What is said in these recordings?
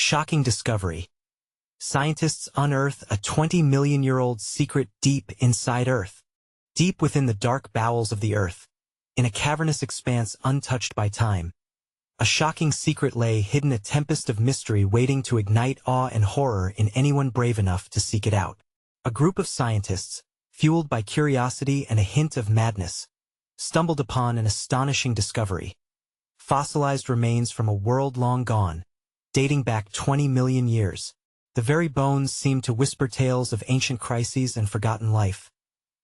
Shocking discovery. Scientists unearth a 20-million-year-old secret deep inside Earth. Deep within the dark bowels of the Earth, in a cavernous expanse untouched by time. A shocking secret lay hidden, a tempest of mystery waiting to ignite awe and horror in anyone brave enough to seek it out. A group of scientists, fueled by curiosity and a hint of madness, stumbled upon an astonishing discovery. Fossilized remains from a world long gone, dating back 20 million years. The very bones seemed to whisper tales of ancient crises and forgotten life,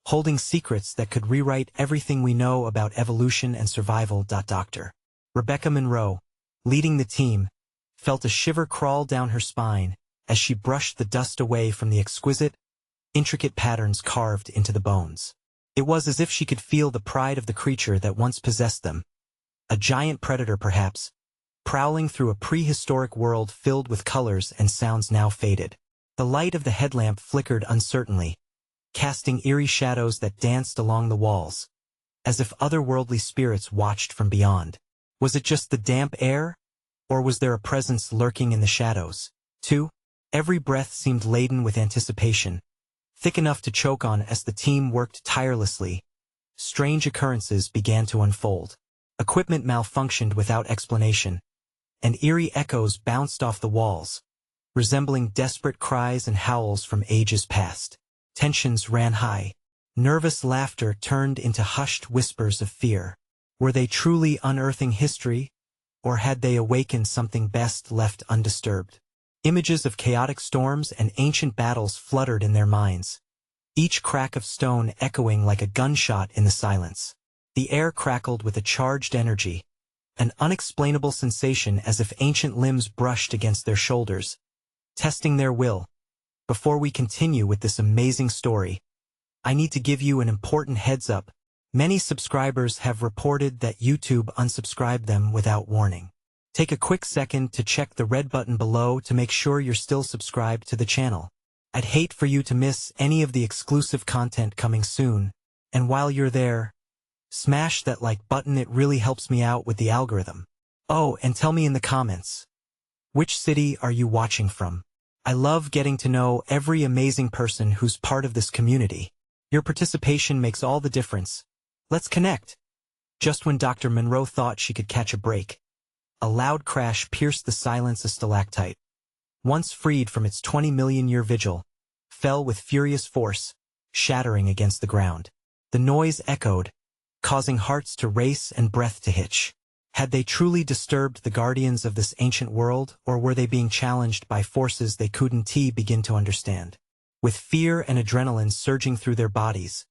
holding secrets that could rewrite everything we know about evolution and survival. Dr. Rebecca Monroe, leading the team, felt a shiver crawl down her spine as she brushed the dust away from the exquisite, intricate patterns carved into the bones. It was as if she could feel the pride of the creature that once possessed them. A giant predator, perhaps, prowling through a prehistoric world filled with colors and sounds now faded. The light of the headlamp flickered uncertainly, casting eerie shadows that danced along the walls, as if otherworldly spirits watched from beyond. Was it just the damp air, or was there a presence lurking in the shadows? 2. Every breath seemed laden with anticipation, thick enough to choke on as the team worked tirelessly. Strange occurrences began to unfold. Equipment malfunctioned without explanation, and eerie echoes bounced off the walls, resembling desperate cries and howls from ages past. Tensions ran high. Nervous laughter turned into hushed whispers of fear. Were they truly unearthing history, or had they awakened something best left undisturbed? Images of chaotic storms and ancient battles fluttered in their minds, each crack of stone echoing like a gunshot in the silence. The air crackled with a charged energy, an unexplainable sensation as if ancient limbs brushed against their shoulders, testing their will. Before we continue with this amazing story, I need to give you an important heads up. Many subscribers have reported that YouTube unsubscribed them without warning. Take a quick second to check the red button below to make sure you're still subscribed to the channel. I'd hate for you to miss any of the exclusive content coming soon, and while you're there, smash that like button. It really helps me out with the algorithm. Oh, and tell me in the comments, which city are you watching from? I love getting to know every amazing person who's part of this community. Your participation makes all the difference. Let's connect. Just when Dr. Monroe thought she could catch a break, a loud crash pierced the silence. A stalactite, once freed from its 20-million-year vigil, fell with furious force, shattering against the ground. The noise echoed, causing hearts to race and breath to hitch. Had they truly disturbed the guardians of this ancient world, or were they being challenged by forces they couldn't begin to understand? With fear and adrenaline surging through their bodies,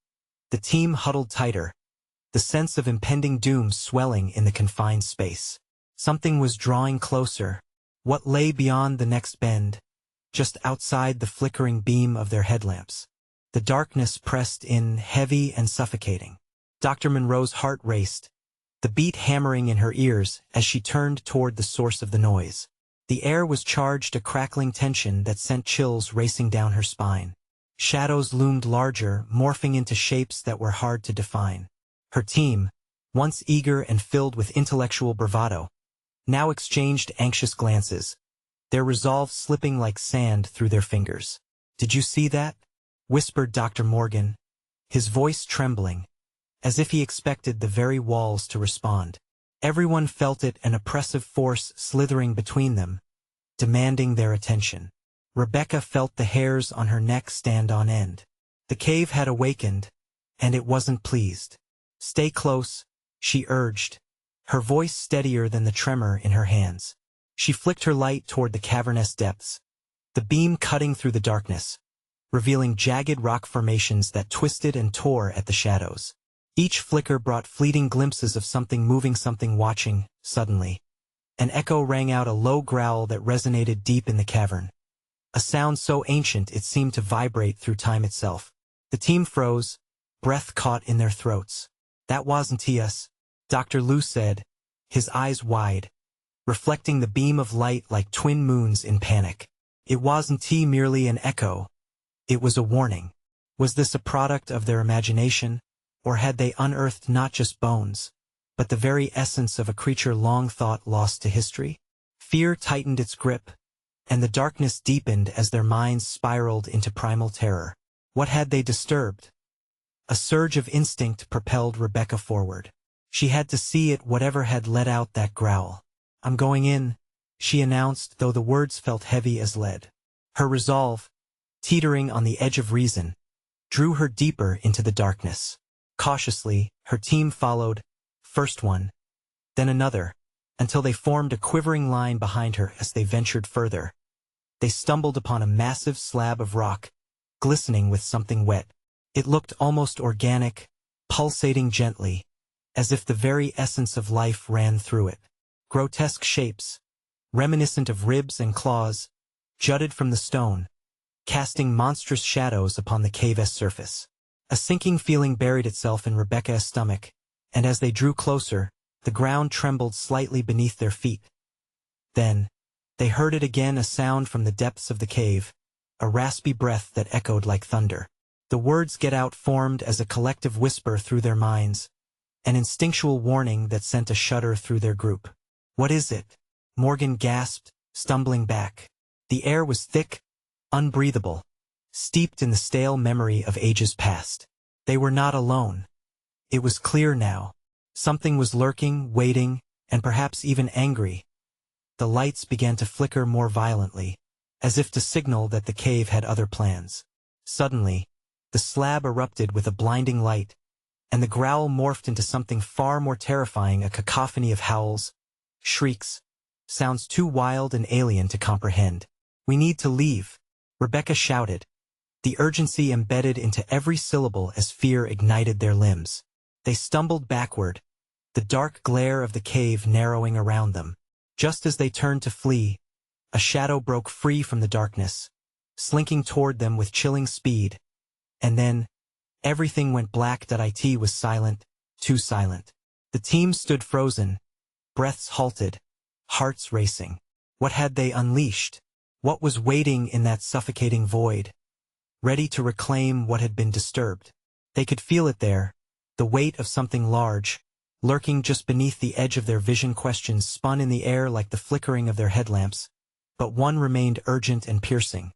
the team huddled tighter, the sense of impending doom swelling in the confined space. Something was drawing closer. What lay beyond the next bend, just outside the flickering beam of their headlamps? The darkness pressed in, heavy and suffocating. Dr. Monroe's heart raced, the beat hammering in her ears as she turned toward the source of the noise. The air was charged, a crackling tension that sent chills racing down her spine. Shadows loomed larger, morphing into shapes that were hard to define. Her team, once eager and filled with intellectual bravado, now exchanged anxious glances, their resolve slipping like sand through their fingers. "Did you see that?" whispered Dr. Morgan, his voice trembling, as if he expected the very walls to respond. Everyone felt it, an oppressive force slithering between them, demanding their attention. Rebecca felt the hairs on her neck stand on end. The cave had awakened, and it wasn't pleased. "Stay close," she urged, her voice steadier than the tremor in her hands. She flicked her light toward the cavernous depths, the beam cutting through the darkness, revealing jagged rock formations that twisted and tore at the shadows. Each flicker brought fleeting glimpses of something moving, something watching. Suddenly, an echo rang out, a low growl that resonated deep in the cavern. A sound so ancient it seemed to vibrate through time itself. The team froze, breath caught in their throats. "That wasn't us," Dr. Liu said, his eyes wide, reflecting the beam of light like twin moons in panic. It wasn't merely an echo. It was a warning. Was this a product of their imagination, or had they unearthed not just bones, but the very essence of a creature long thought lost to history? Fear tightened its grip, and the darkness deepened as their minds spiraled into primal terror. What had they disturbed? A surge of instinct propelled Rebecca forward. She had to see it, whatever had let out that growl. "I'm going in," she announced, though the words felt heavy as lead. Her resolve, teetering on the edge of reason, drew her deeper into the darkness. Cautiously, her team followed, first one, then another, until they formed a quivering line behind her as they ventured further. They stumbled upon a massive slab of rock, glistening with something wet. It looked almost organic, pulsating gently, as if the very essence of life ran through it. Grotesque shapes, reminiscent of ribs and claws, jutted from the stone, casting monstrous shadows upon the cave's surface. A sinking feeling buried itself in Rebecca's stomach, and as they drew closer, the ground trembled slightly beneath their feet. Then, they heard it again, a sound from the depths of the cave, a raspy breath that echoed like thunder. The words "get out" formed as a collective whisper through their minds, an instinctual warning that sent a shudder through their group. "What is it?" Morgan gasped, stumbling back. The air was thick, unbreathable, steeped in the stale memory of ages past. They were not alone. It was clear now. Something was lurking, waiting, and perhaps even angry. The lights began to flicker more violently, as if to signal that the cave had other plans. Suddenly, the slab erupted with a blinding light, and the growl morphed into something far more terrifying, a cacophony of howls, shrieks, sounds too wild and alien to comprehend. "We need to leave," Rebecca shouted, the urgency embedded into every syllable as fear ignited their limbs. They stumbled backward, the dark glare of the cave narrowing around them. Just as they turned to flee, a shadow broke free from the darkness, slinking toward them with chilling speed, and then, everything went black. It was silent, too silent. The team stood frozen, breaths halted, hearts racing. What had they unleashed? What was waiting in that suffocating void, ready to reclaim what had been disturbed? They could feel it there, the weight of something large, lurking just beneath the edge of their vision. Questions spun in the air like the flickering of their headlamps, but one remained urgent and piercing.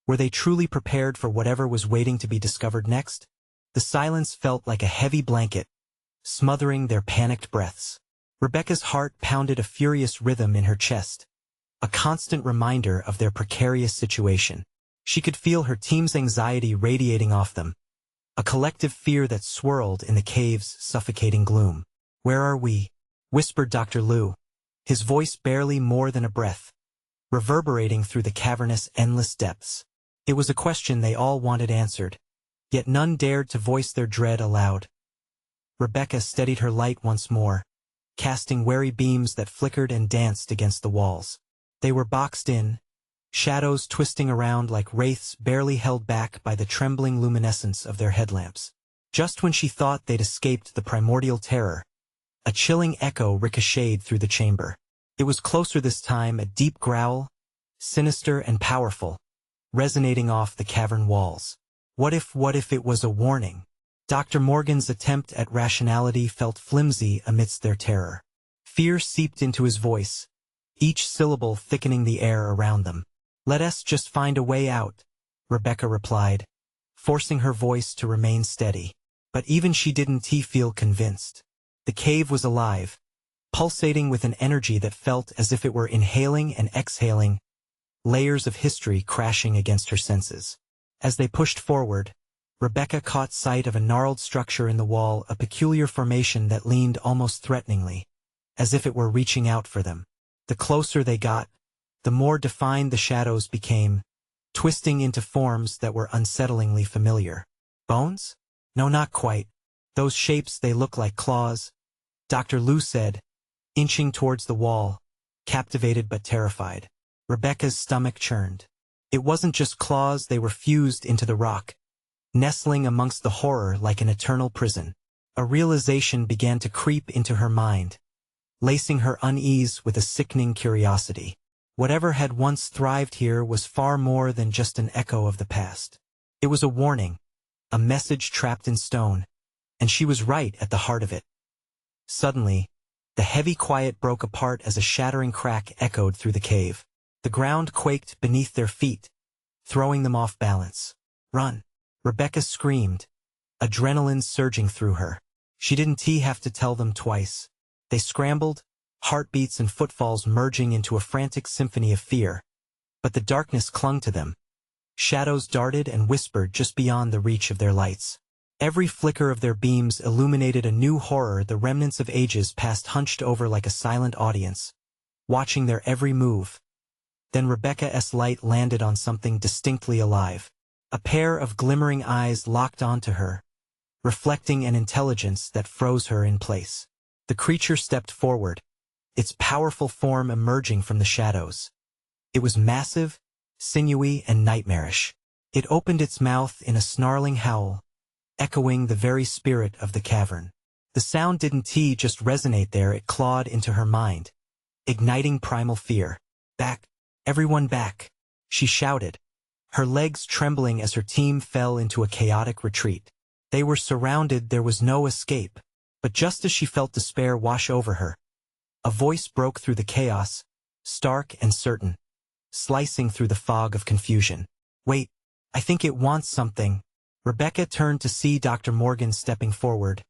Were they truly prepared for whatever was waiting to be discovered next? The silence felt like a heavy blanket, smothering their panicked breaths. Rebecca's heart pounded a furious rhythm in her chest, a constant reminder of their precarious situation. She could feel her team's anxiety radiating off them, a collective fear that swirled in the cave's suffocating gloom. "Where are we?" whispered Dr. Liu, his voice barely more than a breath, reverberating through the cavernous endless depths. It was a question they all wanted answered, yet none dared to voice their dread aloud. Rebecca steadied her light once more, casting wary beams that flickered and danced against the walls. They were boxed in, shadows twisting around like wraiths barely held back by the trembling luminescence of their headlamps. Just when she thought they'd escaped the primordial terror, a chilling echo ricocheted through the chamber. It was closer this time, a deep growl, sinister and powerful, resonating off the cavern walls. What if it was a warning? Dr. Morgan's attempt at rationality felt flimsy amidst their terror. Fear seeped into his voice, each syllable thickening the air around them. "Let us just find a way out," Rebecca replied, forcing her voice to remain steady. But even she didn't feel convinced. The cave was alive, pulsating with an energy that felt as if it were inhaling and exhaling, layers of history crashing against her senses. As they pushed forward, Rebecca caught sight of a gnarled structure in the wall, a peculiar formation that leaned almost threateningly, as if it were reaching out for them. The closer they got, the more defined the shadows became, twisting into forms that were unsettlingly familiar. Bones? No, not quite. Those shapes, they look like claws, Dr. Liu said, inching towards the wall, captivated but terrified. Rebecca's stomach churned. It wasn't just claws, they were fused into the rock, nestling amongst the horror like an eternal prison. A realization began to creep into her mind, lacing her unease with a sickening curiosity. Whatever had once thrived here was far more than just an echo of the past. It was a warning, a message trapped in stone, and she was right at the heart of it. Suddenly, the heavy quiet broke apart as a shattering crack echoed through the cave. The ground quaked beneath their feet, throwing them off balance. "Run!" Rebecca screamed, adrenaline surging through her. She didn't have to tell them twice. They scrambled, heartbeats and footfalls merging into a frantic symphony of fear. But the darkness clung to them. Shadows darted and whispered just beyond the reach of their lights. Every flicker of their beams illuminated a new horror the remnants of ages past hunched over like a silent audience, watching their every move. Then Rebecca's light landed on something distinctly alive. A pair of glimmering eyes locked onto her, reflecting an intelligence that froze her in place. The creature stepped forward, its powerful form emerging from the shadows. It was massive, sinewy, and nightmarish. It opened its mouth in a snarling howl, echoing the very spirit of the cavern. The sound didn't just resonate there, it clawed into her mind, igniting primal fear. "Back! Everyone back!" she shouted, her legs trembling as her team fell into a chaotic retreat. They were surrounded, there was no escape. But just as she felt despair wash over her, a voice broke through the chaos, stark and certain, slicing through the fog of confusion. "Wait, I think it wants something." Rebecca turned to see Dr. Morgan stepping forward,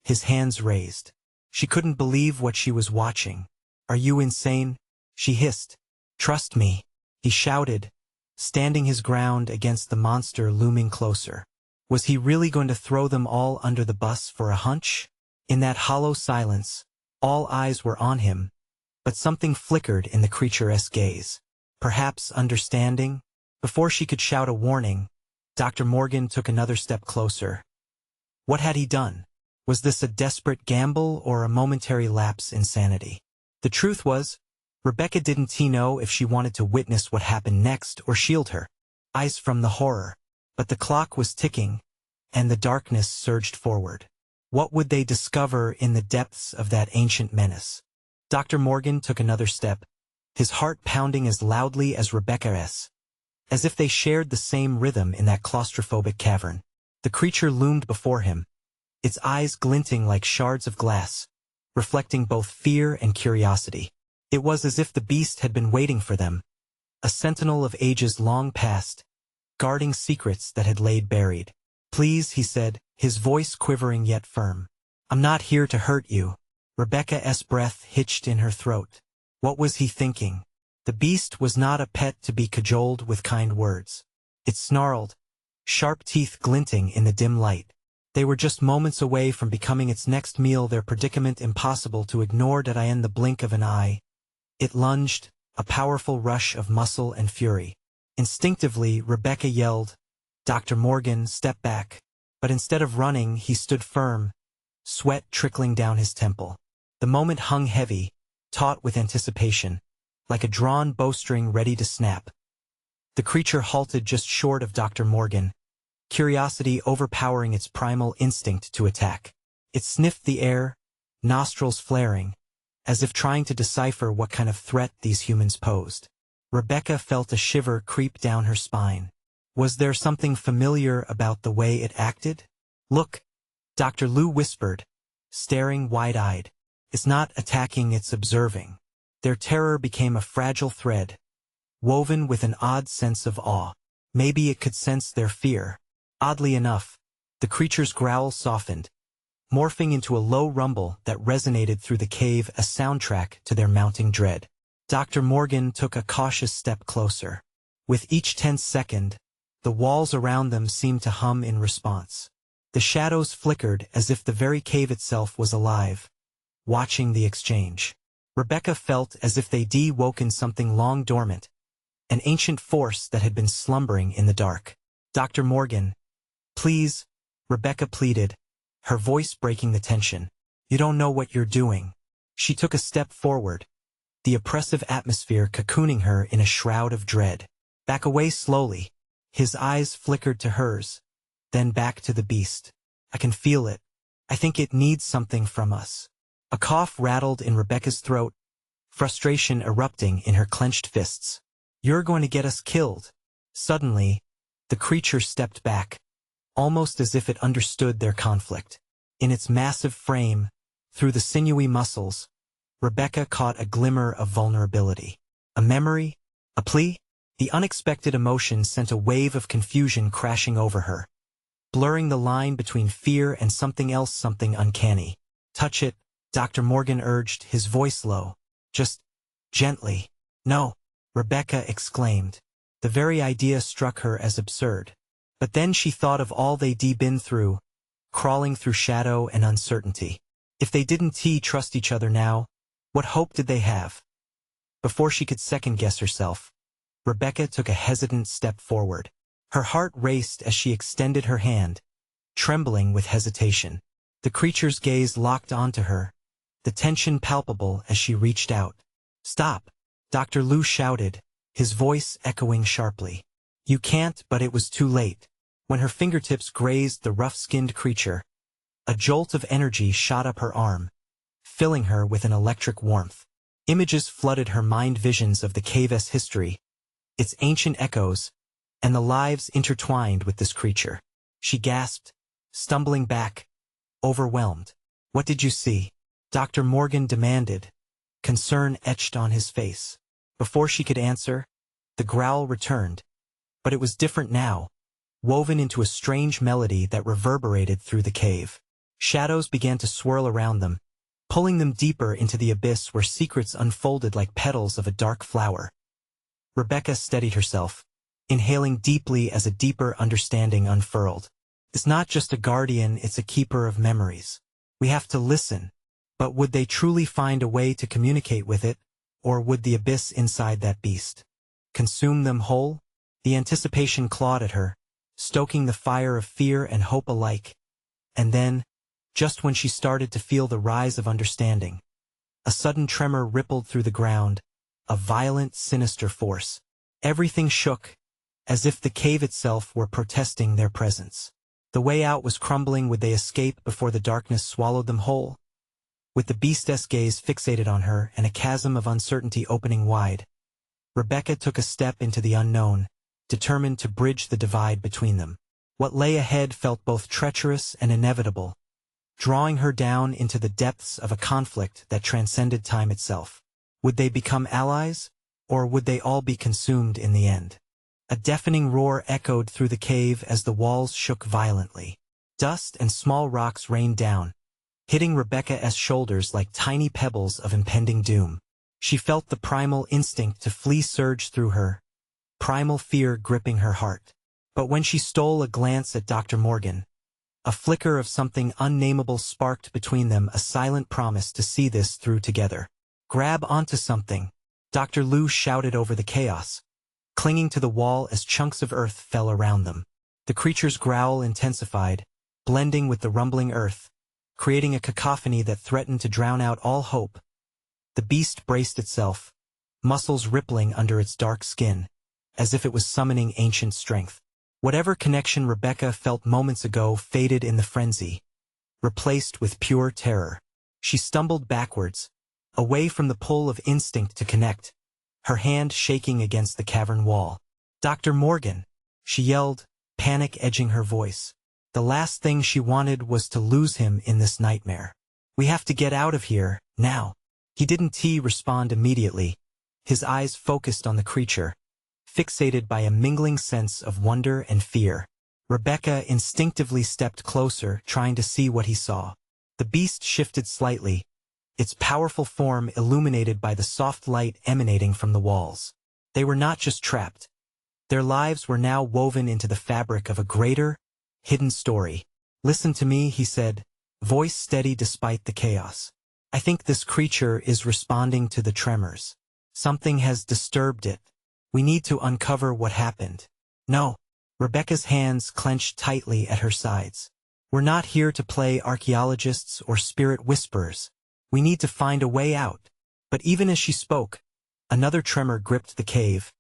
his hands raised. She couldn't believe what she was watching. "Are you insane?" she hissed. "Trust me," he shouted, standing his ground against the monster looming closer. Was he really going to throw them all under the bus for a hunch? In that hollow silence, all eyes were on him, but something flickered in the creature's gaze. Perhaps understanding? Before she could shout a warning, Dr. Morgan took another step closer. What had he done? Was this a desperate gamble or a momentary lapse in sanity? The truth was, Rebecca didn't know if she wanted to witness what happened next or shield her eyes from the horror. But the clock was ticking, and the darkness surged forward. What would they discover in the depths of that ancient menace? Dr. Morgan took another step, his heart pounding as loudly as Rebecca's, as if they shared the same rhythm in that claustrophobic cavern. The creature loomed before him, its eyes glinting like shards of glass, reflecting both fear and curiosity. It was as if the beast had been waiting for them, a sentinel of ages long past, guarding secrets that had laid buried. "Please," he said, his voice quivering yet firm. "I'm not here to hurt you." Rebecca's breath hitched in her throat. What was he thinking? The beast was not a pet to be cajoled with kind words. It snarled, sharp teeth glinting in the dim light. They were just moments away from becoming its next meal, their predicament impossible to ignore in the blink of an eye. It lunged, a powerful rush of muscle and fury. Instinctively, Rebecca yelled, "Dr. Morgan, step back." But instead of running, he stood firm, sweat trickling down his temple. The moment hung heavy, taut with anticipation, like a drawn bowstring ready to snap. The creature halted just short of Dr. Morgan, curiosity overpowering its primal instinct to attack. It sniffed the air, nostrils flaring, as if trying to decipher what kind of threat these humans posed. Rebecca felt a shiver creep down her spine. Was there something familiar about the way it acted? "Look," Dr. Liu whispered, staring wide-eyed. "It's not attacking, it's observing." Their terror became a fragile thread, woven with an odd sense of awe. Maybe it could sense their fear. Oddly enough, the creature's growl softened, morphing into a low rumble that resonated through the cave, a soundtrack to their mounting dread. Dr. Morgan took a cautious step closer. With each tense second, the walls around them seemed to hum in response. The shadows flickered as if the very cave itself was alive, watching the exchange. Rebecca felt as if they'd woken something long dormant, an ancient force that had been slumbering in the dark. "Dr. Morgan, please," Rebecca pleaded, her voice breaking the tension. "You don't know what you're doing." She took a step forward, the oppressive atmosphere cocooning her in a shroud of dread. "Back away slowly." His eyes flickered to hers, then back to the beast. "I can feel it. I think it needs something from us." A cough rattled in Rebecca's throat, frustration erupting in her clenched fists. "You're going to get us killed." Suddenly, the creature stepped back, almost as if it understood their conflict. In its massive frame, through the sinewy muscles, Rebecca caught a glimmer of vulnerability. A memory? A plea? The unexpected emotion sent a wave of confusion crashing over her, blurring the line between fear and something else, something uncanny. Touch it, Dr. Morgan urged, his voice low. Just gently. No, Rebecca exclaimed. The very idea struck her as absurd. But then she thought of all they'd been through, crawling through shadow and uncertainty. If they didn't trust each other now, what hope did they have? Before she could second-guess herself, Rebecca took a hesitant step forward. Her heart raced as she extended her hand, trembling with hesitation. The creature's gaze locked onto her, the tension palpable as she reached out. "Stop!" Dr. Liu shouted, his voice echoing sharply. "You can't," but it was too late. When her fingertips grazed the rough-skinned creature, a jolt of energy shot up her arm, filling her with an electric warmth. Images flooded her mind, visions of the cave's history, its ancient echoes, and the lives intertwined with this creature. She gasped, stumbling back, overwhelmed. "What did you see?" Dr. Morgan demanded, concern etched on his face. Before she could answer, the growl returned, but it was different now, woven into a strange melody that reverberated through the cave. Shadows began to swirl around them, pulling them deeper into the abyss where secrets unfolded like petals of a dark flower. Rebecca steadied herself, inhaling deeply as a deeper understanding unfurled. "It's not just a guardian, it's a keeper of memories. We have to listen." But would they truly find a way to communicate with it, or would the abyss inside that beast consume them whole? The anticipation clawed at her, stoking the fire of fear and hope alike. And then, just when she started to feel the rise of understanding, a sudden tremor rippled through the ground, a violent, sinister force. Everything shook, as if the cave itself were protesting their presence. The way out was crumbling. Would they escape before the darkness swallowed them whole? With the beast's gaze fixated on her and a chasm of uncertainty opening wide, Rebecca took a step into the unknown, determined to bridge the divide between them. What lay ahead felt both treacherous and inevitable, drawing her down into the depths of a conflict that transcended time itself. Would they become allies, or would they all be consumed in the end? A deafening roar echoed through the cave as the walls shook violently. Dust and small rocks rained down, hitting Rebecca's shoulders like tiny pebbles of impending doom. She felt the primal instinct to flee surge through her, primal fear gripping her heart. But when she stole a glance at Dr. Morgan, a flicker of something unnameable sparked between them, a silent promise to see this through together. "Grab onto something," Dr. Liu shouted over the chaos, clinging to the wall as chunks of earth fell around them. The creature's growl intensified, blending with the rumbling earth, creating a cacophony that threatened to drown out all hope. The beast braced itself, muscles rippling under its dark skin, as if it was summoning ancient strength. Whatever connection Rebecca felt moments ago faded in the frenzy, replaced with pure terror. She stumbled backwards, away from the pull of instinct to connect, her hand shaking against the cavern wall. "Dr. Morgan!" she yelled, panic edging her voice. The last thing she wanted was to lose him in this nightmare. "We have to get out of here, now." He didn't respond immediately, his eyes focused on the creature, fixated by a mingling sense of wonder and fear. Rebecca instinctively stepped closer, trying to see what he saw. The beast shifted slightly, its powerful form illuminated by the soft light emanating from the walls. They were not just trapped. Their lives were now woven into the fabric of a greater, hidden story. "Listen to me," he said, voice steady despite the chaos. "I think this creature is responding to the tremors. Something has disturbed it. We need to uncover what happened." "No." Rebecca's hands clenched tightly at her sides. "We're not here to play archaeologists or spirit whisperers. We need to find a way out." But even as she spoke, another tremor gripped the cave,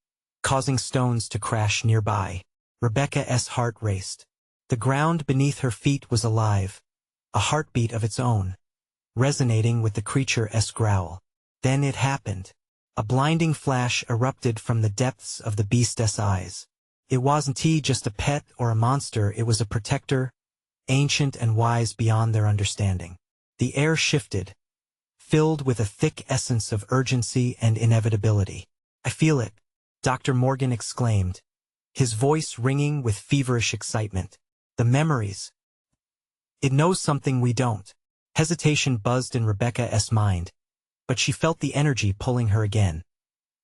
causing stones to crash nearby. Rebecca's heart raced. The ground beneath her feet was alive, a heartbeat of its own, resonating with the creature's growl. Then it happened. A blinding flash erupted from the depths of the beast's eyes. It wasn't just a pet or a monster, it was a protector, ancient and wise beyond their understanding. The air shifted, filled with a thick essence of urgency and inevitability. "I feel it," Dr. Morgan exclaimed, his voice ringing with feverish excitement. The memories. It knows something we don't. Hesitation buzzed in Rebecca's mind, but she felt the energy pulling her again.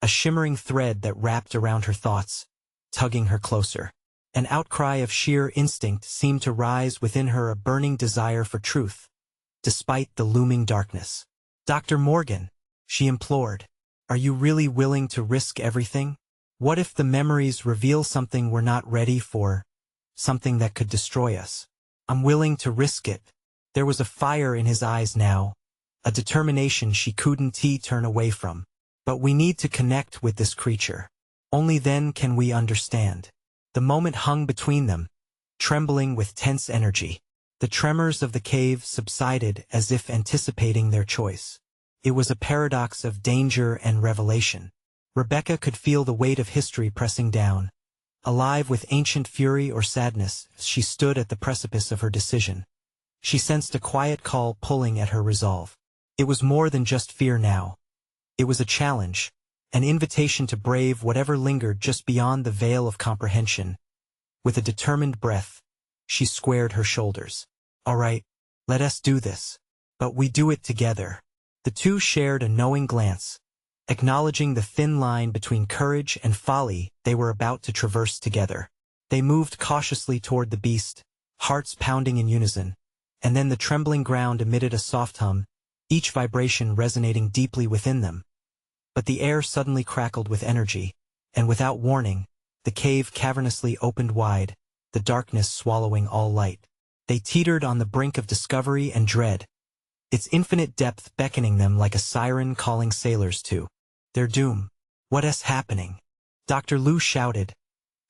A shimmering thread that wrapped around her thoughts, tugging her closer. An outcry of sheer instinct seemed to rise within her, a burning desire for truth, despite the looming darkness. Dr. Morgan, she implored, are you really willing to risk everything? What if the memories reveal something we're not ready for, something that could destroy us? I'm willing to risk it. There was a fire in his eyes now, a determination she couldn't turn away from. But we need to connect with this creature. Only then can we understand. The moment hung between them, trembling with tense energy. The tremors of the cave subsided as if anticipating their choice. It was a paradox of danger and revelation. Rebecca could feel the weight of history pressing down. Alive with ancient fury or sadness, she stood at the precipice of her decision. She sensed a quiet call pulling at her resolve. It was more than just fear now. It was a challenge, an invitation to brave whatever lingered just beyond the veil of comprehension. With a determined breath, she squared her shoulders. All right, let us do this. But we do it together. The two shared a knowing glance, acknowledging the thin line between courage and folly they were about to traverse together. They moved cautiously toward the beast, hearts pounding in unison, and then the trembling ground emitted a soft hum, each vibration resonating deeply within them. But the air suddenly crackled with energy, and without warning, the cave cavernously opened wide, the darkness swallowing all light. They teetered on the brink of discovery and dread, its infinite depth beckoning them like a siren calling sailors to their doom. What's happening? Dr. Liu shouted,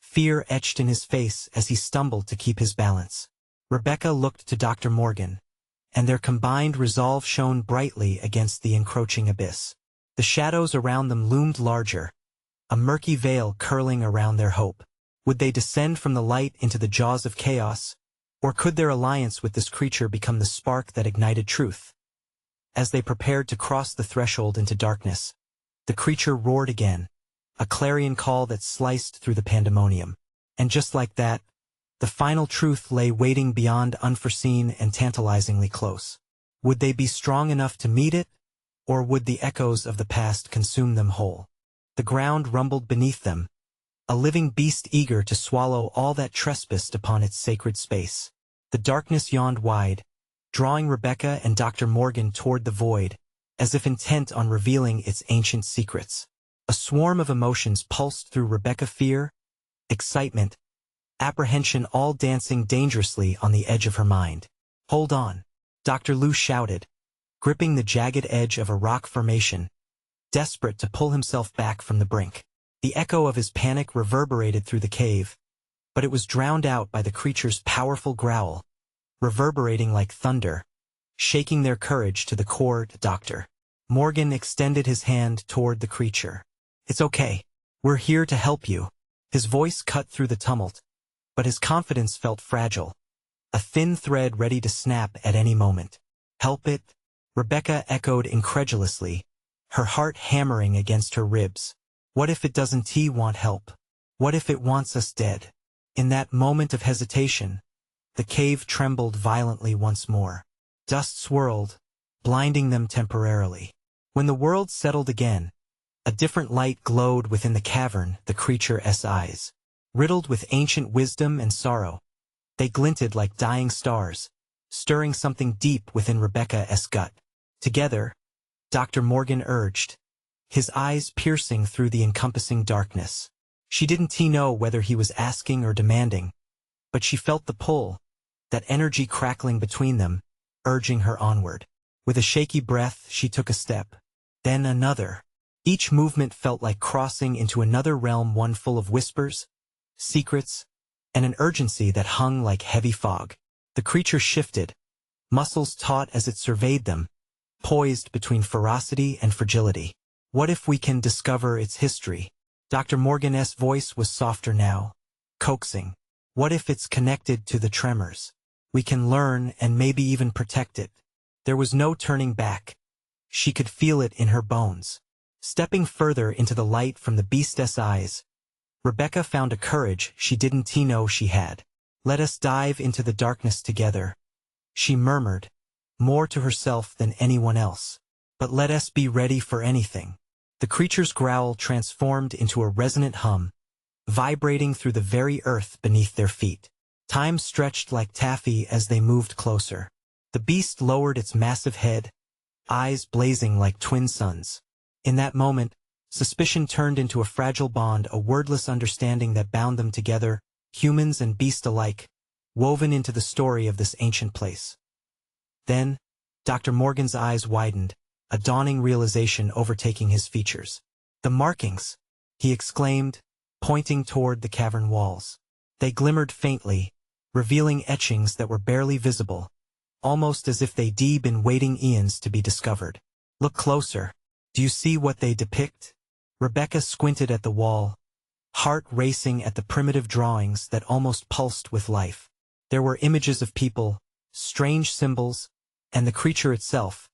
fear etched in his face as he stumbled to keep his balance. Rebecca looked to Dr. Morgan, and their combined resolve shone brightly against the encroaching abyss. The shadows around them loomed larger, a murky veil curling around their hope. Would they descend from the light into the jaws of chaos, or could their alliance with this creature become the spark that ignited truth? As they prepared to cross the threshold into darkness, the creature roared again, a clarion call that sliced through the pandemonium. And just like that, the final truth lay waiting beyond, unforeseen and tantalizingly close. Would they be strong enough to meet it, or would the echoes of the past consume them whole? The ground rumbled beneath them, a living beast eager to swallow all that trespassed upon its sacred space. The darkness yawned wide, drawing Rebecca and Dr. Morgan toward the void, as if intent on revealing its ancient secrets. A swarm of emotions pulsed through Rebecca: fear, excitement, apprehension, all dancing dangerously on the edge of her mind. Hold on, Dr. Liu shouted, gripping the jagged edge of a rock formation, desperate to pull himself back from the brink. The echo of his panic reverberated through the cave, but it was drowned out by the creature's powerful growl, reverberating like thunder, shaking their courage to the core. Dr. Morgan extended his hand toward the creature. It's okay. We're here to help you. His voice cut through the tumult, but his confidence felt fragile, a thin thread ready to snap at any moment. Help it? Rebecca echoed incredulously, her heart hammering against her ribs. What if it doesn't want help? What if it wants us dead? In that moment of hesitation, the cave trembled violently once more. Dust swirled, blinding them temporarily. When the world settled again, a different light glowed within the cavern, the creature's eyes. Riddled with ancient wisdom and sorrow, they glinted like dying stars, stirring something deep within Rebecca's gut. Together, Dr. Morgan urged, his eyes piercing through the encompassing darkness. She didn't know whether he was asking or demanding, but she felt the pull, that energy crackling between them, urging her onward. With a shaky breath, she took a step, then another. Each movement felt like crossing into another realm, one full of whispers, secrets, and an urgency that hung like heavy fog. The creature shifted, muscles taut as it surveyed them, poised between ferocity and fragility. What if we can discover its history? Dr. Morgan's voice was softer now, coaxing. What if it's connected to the tremors? We can learn and maybe even protect it. There was no turning back. She could feel it in her bones. Stepping further into the light from the beast's eyes, Rebecca found a courage she didn't know she had. "Let us dive into the darkness together," she murmured, more to herself than anyone else. "But let us be ready for anything." The creature's growl transformed into a resonant hum, vibrating through the very earth beneath their feet. Time stretched like taffy as they moved closer. The beast lowered its massive head, eyes blazing like twin suns. In that moment, suspicion turned into a fragile bond, a wordless understanding that bound them together, humans and beast alike, woven into the story of this ancient place. Then, Dr. Morgan's eyes widened, a dawning realization overtaking his features. "The markings!" he exclaimed, pointing toward the cavern walls. They glimmered faintly, revealing etchings that were barely visible, almost as if they'd been waiting eons to be discovered. "Look closer. Do you see what they depict?" Rebecca squinted at the wall, heart racing at the primitive drawings that almost pulsed with life. There were images of people, strange symbols, and the creature itself,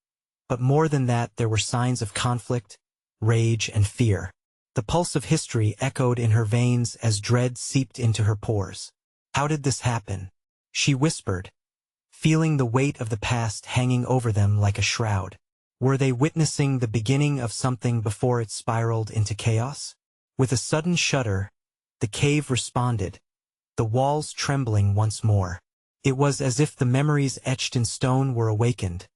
but more than that there were signs of conflict, rage, and fear. The pulse of history echoed in her veins as dread seeped into her pores. "How did this happen?" she whispered, feeling the weight of the past hanging over them like a shroud. Were they witnessing the beginning of something before it spiraled into chaos? With a sudden shudder, the cave responded, the walls trembling once more. It was as if the memories etched in stone were awakened,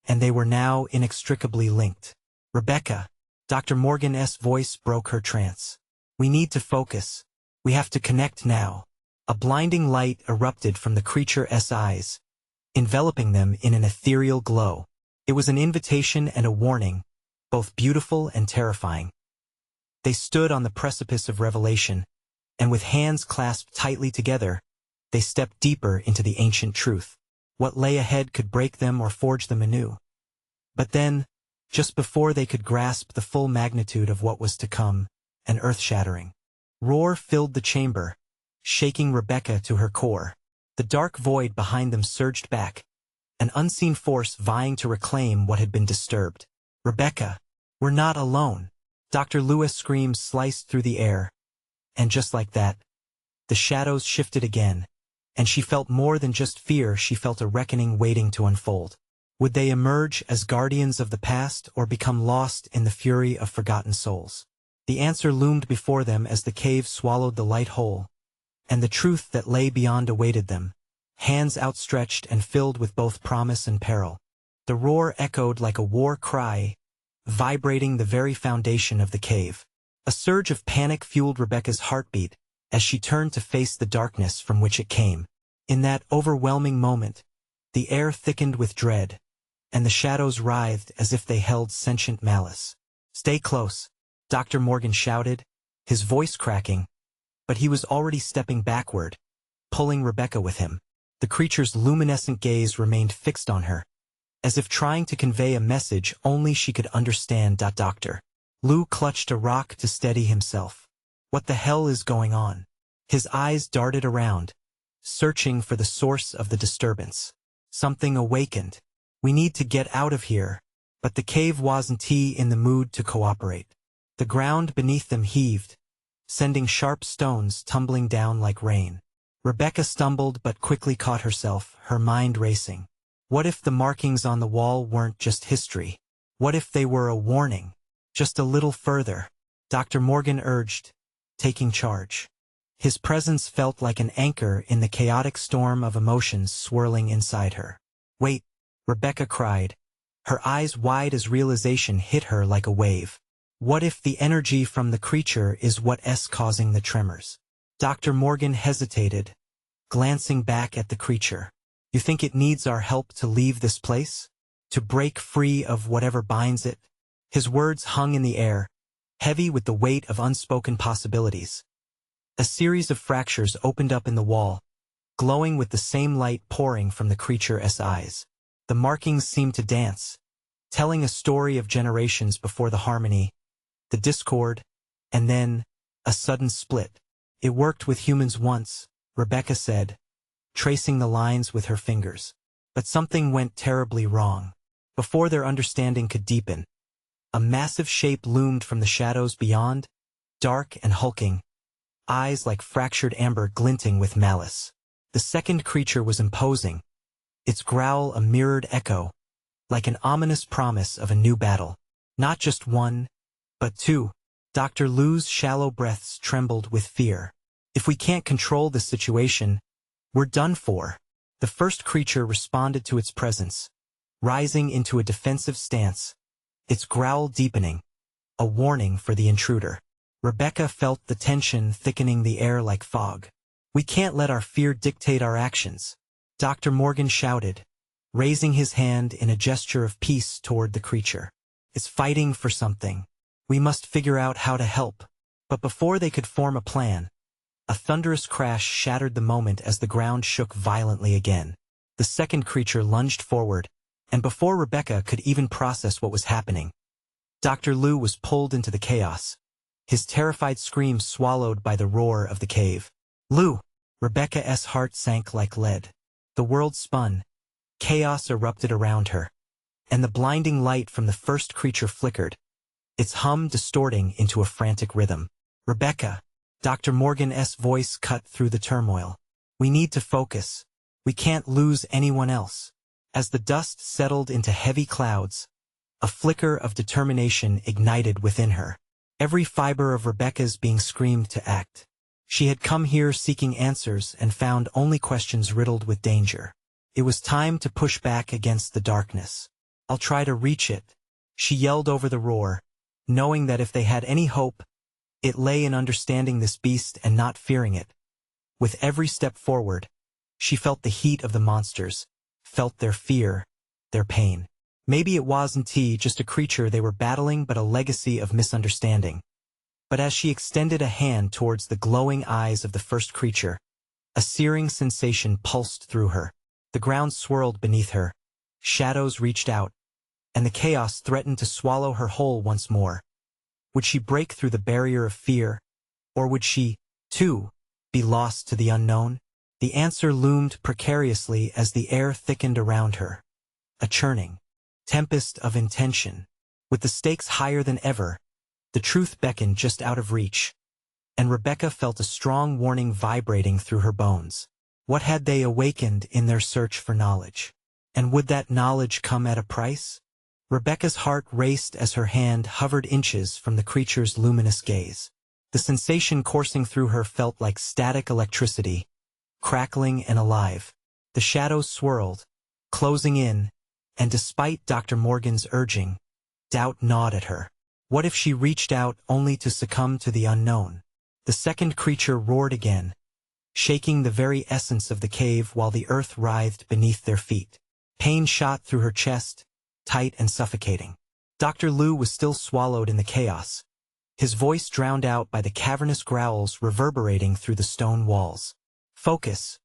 and they were now inextricably linked. "Rebecca," Dr. Morgan's voice broke her trance. "We need to focus. We have to connect now." A blinding light erupted from the creature's eyes, enveloping them in an ethereal glow. It was an invitation and a warning, both beautiful and terrifying. They stood on the precipice of revelation, and with hands clasped tightly together, they stepped deeper into the ancient truth. What lay ahead could break them or forge them anew. But then, just before they could grasp the full magnitude of what was to come, an earth-shattering roar filled the chamber, shaking Rebecca to her core. The dark void behind them surged back, an unseen force vying to reclaim what had been disturbed. "Rebecca, we're not alone!" Dr. Lewis' screams sliced through the air, and just like that, the shadows shifted again, and she felt more than just fear, she felt a reckoning waiting to unfold. Would they emerge as guardians of the past or become lost in the fury of forgotten souls? The answer loomed before them as the cave swallowed the light whole, and the truth that lay beyond awaited them, hands outstretched and filled with both promise and peril. The roar echoed like a war cry, vibrating the very foundation of the cave. A surge of panic fueled Rebecca's heartbeat as she turned to face the darkness from which it came. In that overwhelming moment, the air thickened with dread, and the shadows writhed as if they held sentient malice. "Stay close," Dr. Morgan shouted, his voice cracking, but he was already stepping backward, pulling Rebecca with him. The creature's luminescent gaze remained fixed on her, as if trying to convey a message only she could understand. Dr. Lou clutched a rock to steady himself. "What the hell is going on?" His eyes darted around, searching for the source of the disturbance. Something awakened. "We need to get out of here." But the cave wasn't in the mood to cooperate. The ground beneath them heaved, sending sharp stones tumbling down like rain. Rebecca stumbled but quickly caught herself, her mind racing. What if the markings on the wall weren't just history? What if they were a warning? "Just a little further," Dr. Morgan urged, taking charge. His presence felt like an anchor in the chaotic storm of emotions swirling inside her. "Wait," Rebecca cried, her eyes wide as realization hit her like a wave. "What if the energy from the creature is what's causing the tremors?" Dr. Morgan hesitated, glancing back at the creature. "You think it needs our help to leave this place? To break free of whatever binds it?" His words hung in the air, heavy with the weight of unspoken possibilities. A series of fractures opened up in the wall, glowing with the same light pouring from the creature's eyes. The markings seemed to dance, telling a story of generations before the harmony, the discord, and then a sudden split. "It worked with humans once," Rebecca said, tracing the lines with her fingers. "But something went terribly wrong. Before their understanding could deepen, A massive shape loomed from the shadows beyond, dark and hulking, eyes like fractured amber glinting with malice. The second creature was imposing, its growl a mirrored echo, like an ominous promise of a new battle. Not just one, but two. Dr. Lu's shallow breaths trembled with fear. If we can't control this situation, we're done for. The first creature responded to its presence, rising into a defensive stance, its growl deepening, a warning for the intruder. Rebecca felt the tension thickening the air like fog. We can't let our fear dictate our actions, Dr. Morgan shouted, raising his hand in a gesture of peace toward the creature. It's fighting for something. We must figure out how to help. But before they could form a plan, a thunderous crash shattered the moment as the ground shook violently again. The second creature lunged forward, and before Rebecca could even process what was happening, Dr. Lu was pulled into the chaos, his terrified scream swallowed by the roar of the cave. Lu! Rebecca's heart sank like lead. The world spun, chaos erupted around her, and the blinding light from the first creature flickered, its hum distorting into a frantic rhythm. Rebecca! Dr. Morgan's voice cut through the turmoil. We need to focus. We can't lose anyone else. As the dust settled into heavy clouds, a flicker of determination ignited within her. Every fiber of Rebecca's being screamed to act. She had come here seeking answers and found only questions riddled with danger. It was time to push back against the darkness. I'll try to reach it, she yelled over the roar, knowing that if they had any hope, it lay in understanding this beast and not fearing it. With every step forward, she felt the heat of the monsters, felt their fear, their pain. Maybe it wasn't just a creature they were battling but a legacy of misunderstanding. But as she extended a hand towards the glowing eyes of the first creature, a searing sensation pulsed through her. The ground swirled beneath her, shadows reached out, and the chaos threatened to swallow her whole once more. Would she break through the barrier of fear, or would she, too, be lost to the unknown? The answer loomed precariously as the air thickened around her. A churning tempest of intention. With the stakes higher than ever, the truth beckoned just out of reach, and Rebecca felt a strong warning vibrating through her bones. What had they awakened in their search for knowledge? And would that knowledge come at a price? Rebecca's heart raced as her hand hovered inches from the creature's luminous gaze. The sensation coursing through her felt like static electricity, crackling and alive. The shadows swirled, closing in, and despite Dr. Morgan's urging, doubt gnawed at her. What if she reached out only to succumb to the unknown? The second creature roared again, shaking the very essence of the cave while the earth writhed beneath their feet. Pain shot through her chest, tight and suffocating. Dr. Lu was still swallowed in the chaos, his voice drowned out by the cavernous growls reverberating through the stone walls. Focus.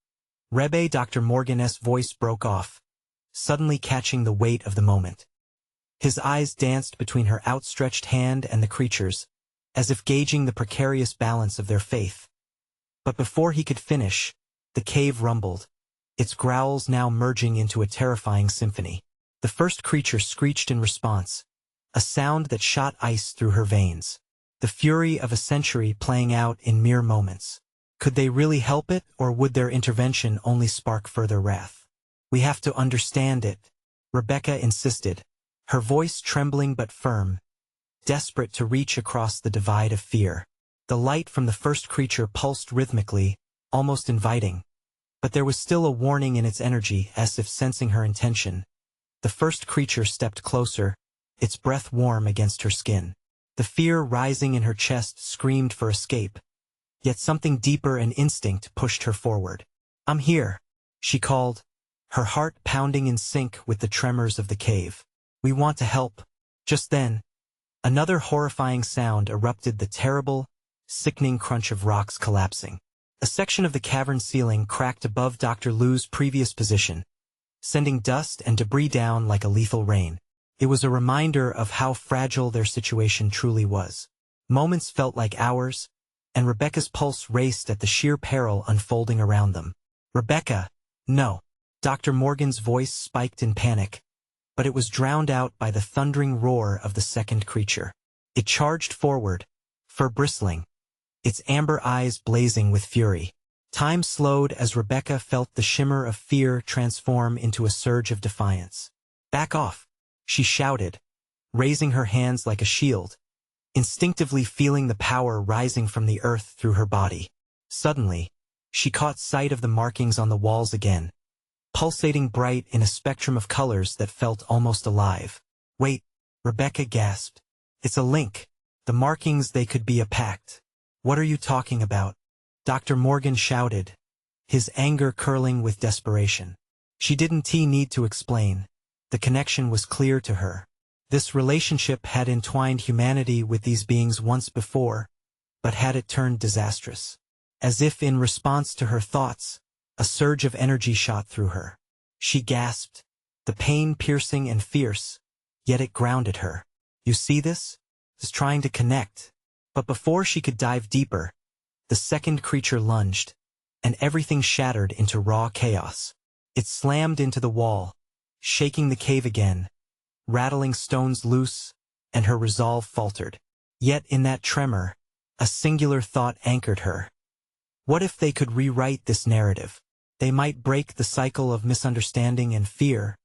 Rebbe. Dr. Morgan's voice broke off, suddenly catching the weight of the moment. His eyes danced between her outstretched hand and the creature's, as if gauging the precarious balance of their faith. But before he could finish, the cave rumbled, its growls now merging into a terrifying symphony. The first creature screeched in response, a sound that shot ice through her veins. The fury of a century playing out in mere moments. Could they really help it, or would their intervention only spark further wrath? We have to understand it, Rebecca insisted, her voice trembling but firm, desperate to reach across the divide of fear. The light from the first creature pulsed rhythmically, almost inviting. But there was still a warning in its energy, as if sensing her intention. The first creature stepped closer, its breath warm against her skin. The fear rising in her chest screamed for escape, yet something deeper and instinct pushed her forward. I'm here, she called, her heart pounding in sync with the tremors of the cave. We want to help. Just then, another horrifying sound erupted, the terrible, sickening crunch of rocks collapsing. A section of the cavern ceiling cracked above Dr. Lu's previous position, sending dust and debris down like a lethal rain. It was a reminder of how fragile their situation truly was. Moments felt like hours, and Rebecca's pulse raced at the sheer peril unfolding around them. Rebecca, no. Dr. Morgan's voice spiked in panic, but it was drowned out by the thundering roar of the second creature. It charged forward, fur bristling, its amber eyes blazing with fury. Time slowed as Rebecca felt the shimmer of fear transform into a surge of defiance. "Back off," she shouted, raising her hands like a shield, instinctively feeling the power rising from the earth through her body. Suddenly, she caught sight of the markings on the walls again, pulsating bright in a spectrum of colors that felt almost alive. "Wait," Rebecca gasped. "It's a link. The markings, they could be a pact." "What are you talking about?" Dr. Morgan shouted, his anger curling with desperation. She didn't need to explain. The connection was clear to her. This relationship had entwined humanity with these beings once before, but had it turned disastrous? As if in response to her thoughts, a surge of energy shot through her. She gasped, the pain piercing and fierce, yet it grounded her. "You see this?" It's trying to connect. But before she could dive deeper, the second creature lunged, and everything shattered into raw chaos. It slammed into the wall, shaking the cave again, rattling stones loose, and her resolve faltered. Yet in that tremor, a singular thought anchored her. What if they could rewrite this narrative? They might break the cycle of misunderstanding and fear,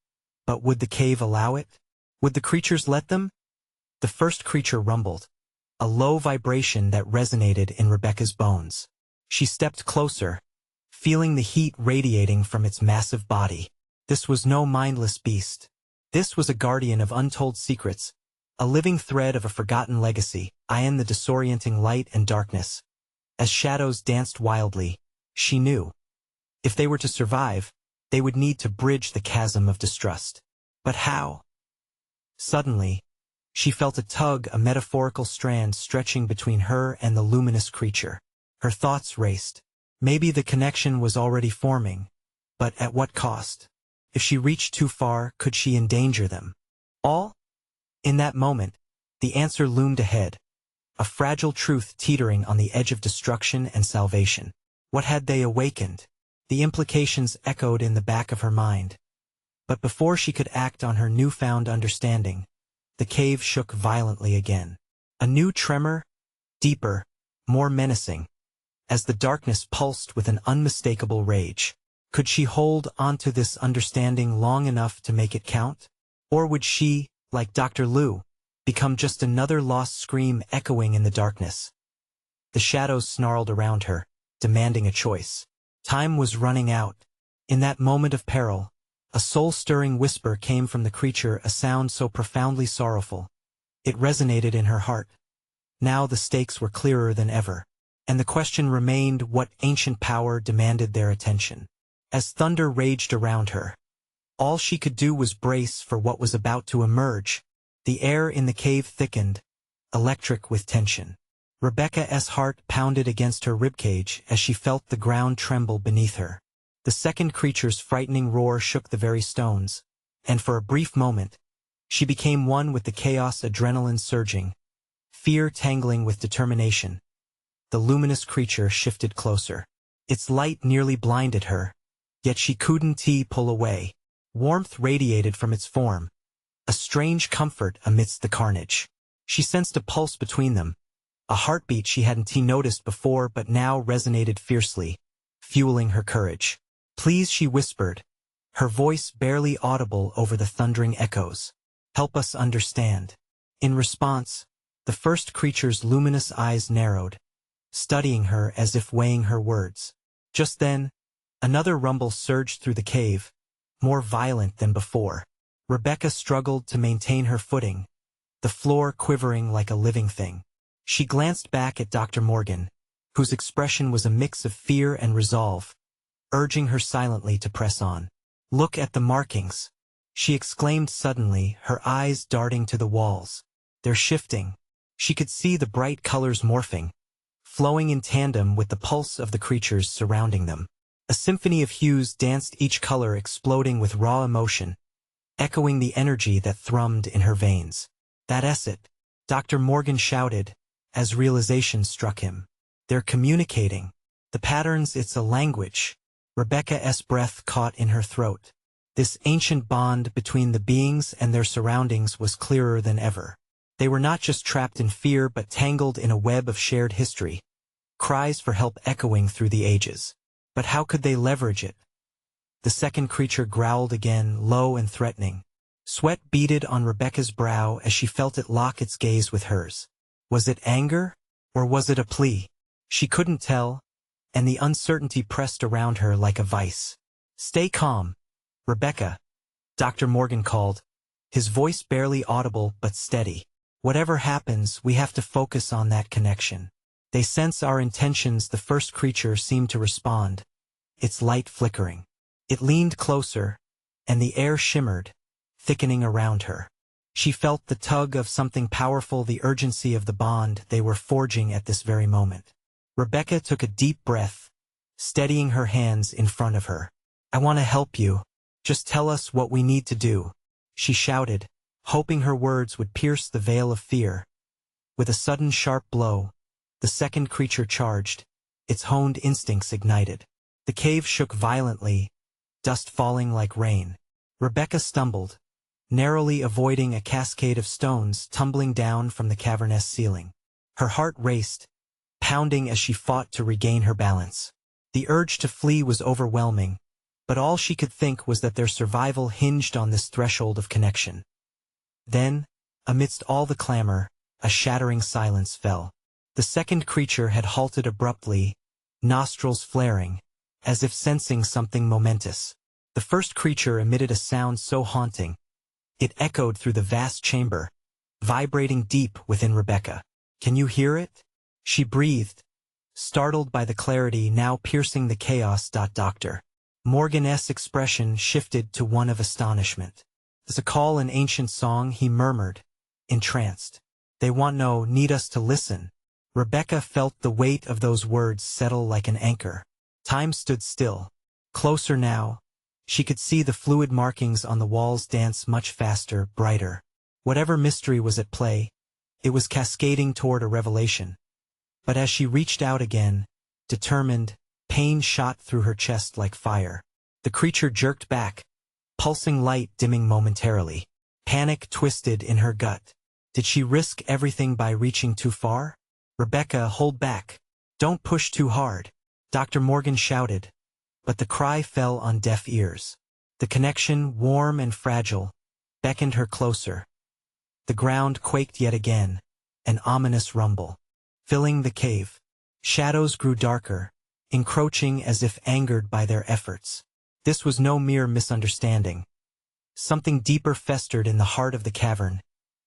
but would the cave allow it? Would the creatures let them? The first creature rumbled, a low vibration that resonated in Rebecca's bones. She stepped closer, feeling the heat radiating from its massive body. This was no mindless beast. This was a guardian of untold secrets, a living thread of a forgotten legacy, in the disorienting light and darkness. As shadows danced wildly, she knew, if they were to survive, they would need to bridge the chasm of distrust. But how? Suddenly, she felt a tug, a metaphorical strand stretching between her and the luminous creature. Her thoughts raced. Maybe the connection was already forming, but at what cost? If she reached too far, could she endanger them all? In that moment, the answer loomed ahead, a fragile truth teetering on the edge of destruction and salvation. What had they awakened? The implications echoed in the back of her mind. But before she could act on her newfound understanding, the cave shook violently again. A new tremor, deeper, more menacing, as the darkness pulsed with an unmistakable rage. Could she hold onto this understanding long enough to make it count? Or would she, like Dr. Liu, become just another lost scream echoing in the darkness? The shadows snarled around her, demanding a choice. Time was running out. In that moment of peril, a soul-stirring whisper came from the creature, a sound so profoundly sorrowful. It resonated in her heart. Now the stakes were clearer than ever, and the question remained, what ancient power demanded their attention? As thunder raged around her, all she could do was brace for what was about to emerge. The air in the cave thickened, electric with tension. Rebecca's heart pounded against her ribcage as she felt the ground tremble beneath her. The second creature's frightening roar shook the very stones, and for a brief moment, she became one with the chaos, adrenaline surging, fear tangling with determination. The luminous creature shifted closer. Its light nearly blinded her, yet she couldn't pull away. Warmth radiated from its form, a strange comfort amidst the carnage. She sensed a pulse between them, a heartbeat she hadn't noticed before but now resonated fiercely, fueling her courage. "Please," she whispered, her voice barely audible over the thundering echoes. "Help us understand." In response, the first creature's luminous eyes narrowed, studying her as if weighing her words. Just then, another rumble surged through the cave, more violent than before. Rebecca struggled to maintain her footing, the floor quivering like a living thing. She glanced back at Dr. Morgan, whose expression was a mix of fear and resolve, urging her silently to press on. "Look at the markings," she exclaimed suddenly, her eyes darting to the walls. "They're shifting." She could see the bright colors morphing, flowing in tandem with the pulse of the creatures surrounding them. A symphony of hues danced, each color exploding with raw emotion, echoing the energy that thrummed in her veins. "That's it," Dr. Morgan shouted, as realization struck him. "They're communicating. The patterns, it's a language." Rebecca's breath caught in her throat. This ancient bond between the beings and their surroundings was clearer than ever. They were not just trapped in fear but tangled in a web of shared history, cries for help echoing through the ages. But how could they leverage it? The second creature growled again, low and threatening. Sweat beaded on Rebecca's brow as she felt it lock its gaze with hers. Was it anger, or was it a plea? She couldn't tell, and the uncertainty pressed around her like a vice. "Stay calm, Rebecca," Dr. Morgan called, his voice barely audible but steady. "Whatever happens, we have to focus on that connection. They sense our intentions." The first creature seemed to respond, its light flickering. It leaned closer, and the air shimmered, thickening around her. She felt the tug of something powerful, the urgency of the bond they were forging at this very moment. Rebecca took a deep breath, steadying her hands in front of her. "I want to help you. Just tell us what we need to do," she shouted, hoping her words would pierce the veil of fear. With a sudden sharp blow, the second creature charged, its honed instincts ignited. The cave shook violently, dust falling like rain. Rebecca stumbled, narrowly avoiding a cascade of stones tumbling down from the cavernous ceiling. Her heart raced, pounding as she fought to regain her balance. The urge to flee was overwhelming, but all she could think was that their survival hinged on this threshold of connection. Then, amidst all the clamor, a shattering silence fell. The second creature had halted abruptly, nostrils flaring, as if sensing something momentous. The first creature emitted a sound so haunting, it echoed through the vast chamber, vibrating deep within Rebecca. "Can you hear it?" she breathed, startled by the clarity now piercing the chaos. Dr. Morgan's expression shifted to one of astonishment. "Does it call an ancient song?" he murmured, entranced. "They need us to listen." Rebecca felt the weight of those words settle like an anchor. Time stood still. Closer now, she could see the fluid markings on the walls dance much faster, brighter. Whatever mystery was at play, it was cascading toward a revelation. But as she reached out again, determined, pain shot through her chest like fire. The creature jerked back, pulsing light dimming momentarily. Panic twisted in her gut. Did she risk everything by reaching too far? "Rebecca, hold back. Don't push too hard," Dr. Morgan shouted, but the cry fell on deaf ears. The connection, warm and fragile, beckoned her closer. The ground quaked yet again, an ominous rumble, filling the cave. Shadows grew darker, encroaching as if angered by their efforts. This was no mere misunderstanding. Something deeper festered in the heart of the cavern,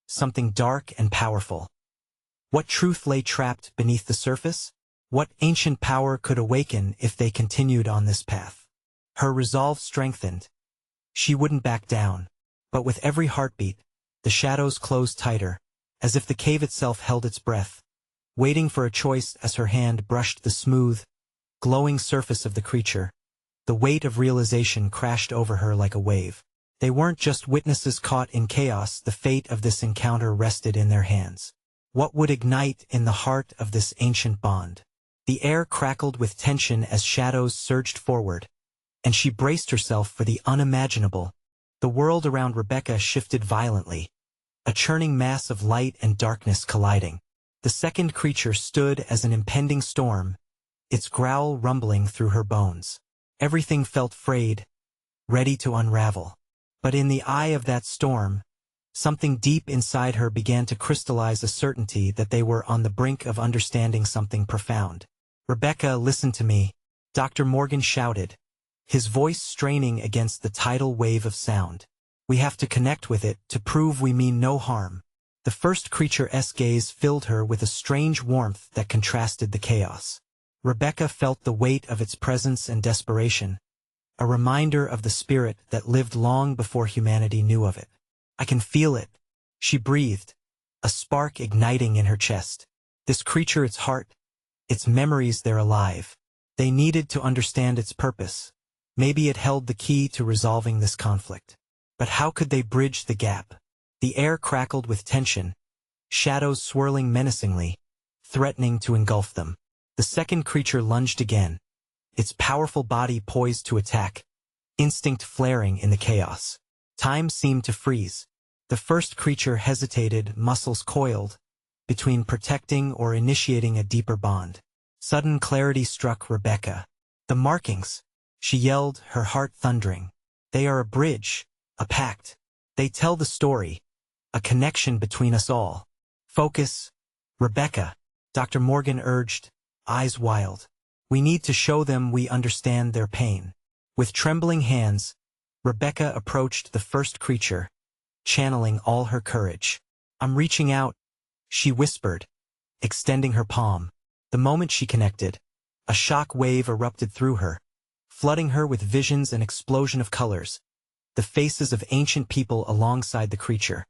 something dark and powerful. What truth lay trapped beneath the surface? What ancient power could awaken if they continued on this path? Her resolve strengthened. She wouldn't back down. But with every heartbeat, the shadows closed tighter, as if the cave itself held its breath, waiting for a choice. As her hand brushed the smooth, glowing surface of the creature, the weight of realization crashed over her like a wave. They weren't just witnesses caught in chaos. The fate of this encounter rested in their hands. What would ignite in the heart of this ancient bond? The air crackled with tension as shadows surged forward, and she braced herself for the unimaginable. The world around Rebecca shifted violently, a churning mass of light and darkness colliding. The second creature stood as an impending storm, its growl rumbling through her bones. Everything felt frayed, ready to unravel. But in the eye of that storm, something deep inside her began to crystallize, a certainty that they were on the brink of understanding something profound. "Rebecca, listen to me," Dr. Morgan shouted, his voice straining against the tidal wave of sound. "We have to connect with it to prove we mean no harm." The first creature's gaze filled her with a strange warmth that contrasted the chaos. Rebecca felt the weight of its presence and desperation, a reminder of the spirit that lived long before humanity knew of it. "I can feel it," she breathed, a spark igniting in her chest. This creature, its heart, its memories, they're alive. They needed to understand its purpose. Maybe it held the key to resolving this conflict. But how could they bridge the gap? The air crackled with tension, shadows swirling menacingly, threatening to engulf them. The second creature lunged again, its powerful body poised to attack, instinct flaring in the chaos. Time seemed to freeze. The first creature hesitated, muscles coiled, between protecting or initiating a deeper bond. Sudden clarity struck Rebecca. The markings, she yelled, her heart thundering. They are a bridge, a pact. They tell the story, a connection between us all. Focus, Rebecca, Dr. Morgan urged, eyes wild. We need to show them we understand their pain. With trembling hands, Rebecca approached the first creature, channeling all her courage. I'm reaching out, she whispered, extending her palm. The moment she connected, a shock wave erupted through her, flooding her with visions and explosion of colors, the faces of ancient people alongside the creature.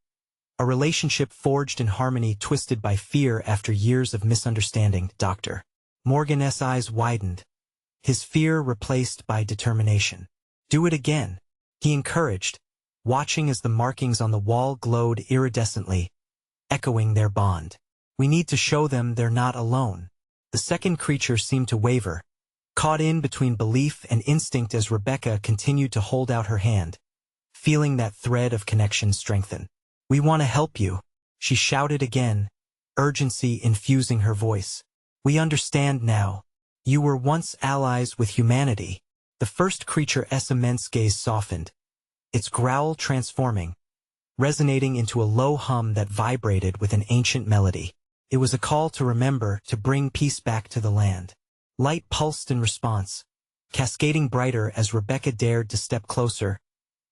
A relationship forged in harmony, twisted by fear after years of misunderstanding. Dr. Morgan's eyes widened, his fear replaced by determination. Do it again, he encouraged, watching as the markings on the wall glowed iridescently, echoing their bond. We need to show them they're not alone. The second creature seemed to waver, caught in between belief and instinct as Rebecca continued to hold out her hand, feeling that thread of connection strengthen. We want to help you, she shouted again, urgency infusing her voice. We understand now. You were once allies with humanity. The first creature's immense gaze softened, its growl transforming, resonating into a low hum that vibrated with an ancient melody. It was a call to remember, to bring peace back to the land. Light pulsed in response, cascading brighter as Rebecca dared to step closer,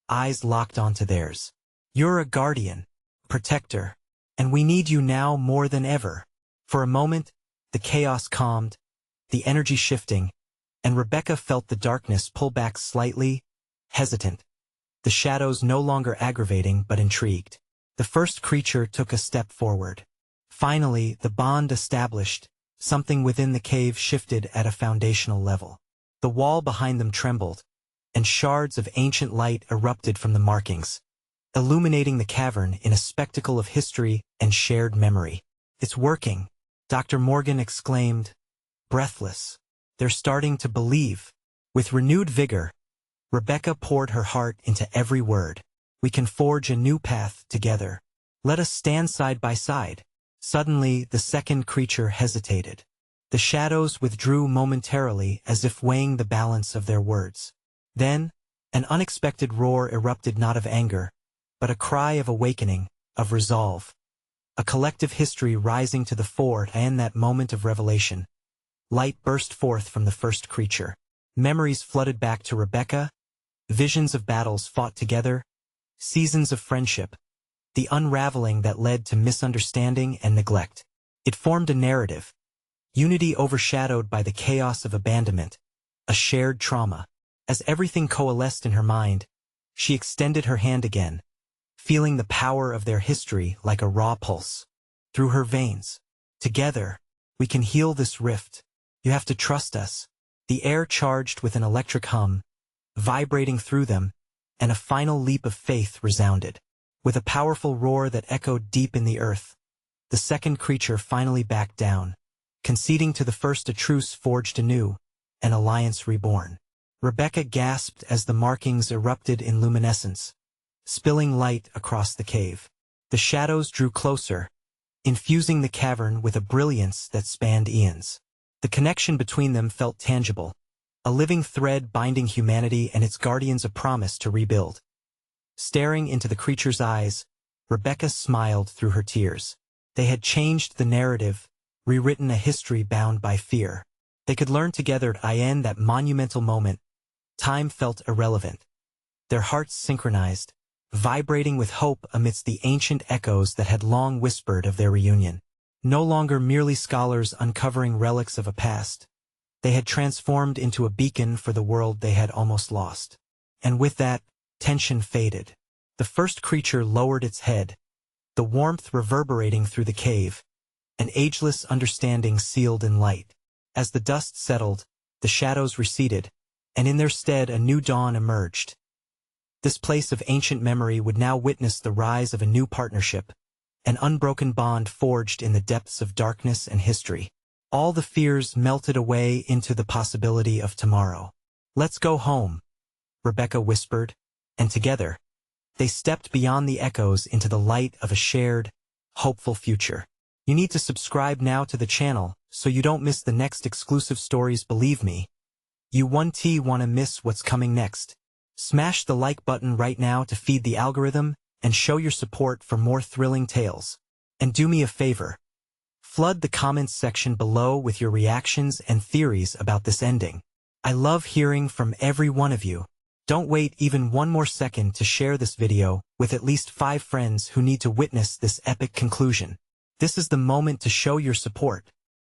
eyes locked onto theirs. You're a guardian, protector, and we need you now more than ever. For a moment, the chaos calmed, the energy shifting, and Rebecca felt the darkness pull back slightly, hesitant. The shadows no longer aggravating but intrigued. The first creature took a step forward. Finally, the bond established, something within the cave shifted at a foundational level. The wall behind them trembled, and shards of ancient light erupted from the markings, illuminating the cavern in a spectacle of history and shared memory. It's working, Dr. Morgan exclaimed, breathless. They're starting to believe. With renewed vigor, Rebecca poured her heart into every word. We can forge a new path together. Let us stand side by side. Suddenly, the second creature hesitated. The shadows withdrew momentarily as if weighing the balance of their words. Then, an unexpected roar erupted, not of anger, but a cry of awakening, of resolve. A collective history rising to the fore, and that moment of revelation. Light burst forth from the first creature. Memories flooded back to Rebecca, visions of battles fought together, seasons of friendship, the unraveling that led to misunderstanding and neglect. It formed a narrative, unity overshadowed by the chaos of abandonment, a shared trauma. As everything coalesced in her mind, she extended her hand again, feeling the power of their history like a raw pulse through her veins. Together, we can heal this rift. You have to trust us. The air charged with an electric hum, vibrating through them, and a final leap of faith resounded. With a powerful roar that echoed deep in the earth, the second creature finally backed down, conceding to the first. A truce forged anew, an alliance reborn. Rebecca gasped as the markings erupted in luminescence, spilling light across the cave. The shadows drew closer, infusing the cavern with a brilliance that spanned eons. The connection between them felt tangible, a living thread binding humanity and its guardians, a promise to rebuild. Staring into the creature's eyes, Rebecca smiled through her tears. They had changed the narrative, rewritten a history bound by fear. They could learn together in that monumental moment. Time felt irrelevant. Their hearts synchronized, vibrating with hope amidst the ancient echoes that had long whispered of their reunion. No longer merely scholars uncovering relics of a past, they had transformed into a beacon for the world they had almost lost. And with that, tension faded. The first creature lowered its head, the warmth reverberating through the cave, an ageless understanding sealed in light. As the dust settled, the shadows receded, and in their stead a new dawn emerged. This place of ancient memory would now witness the rise of a new partnership, an unbroken bond forged in the depths of darkness and history. All the fears melted away into the possibility of tomorrow. Let's go home, Rebecca whispered, and together, they stepped beyond the echoes into the light of a shared, hopeful future. You need to subscribe now to the channel so you don't miss the next exclusive stories. Believe me, you won't want to miss what's coming next. Smash the like button right now to feed the algorithm and show your support for more thrilling tales. And do me a favor, flood the comments section below with your reactions and theories about this ending. I love hearing from every one of you. Don't wait even one more second to share this video with at least 5 friends who need to witness this epic conclusion. This is the moment to show your support.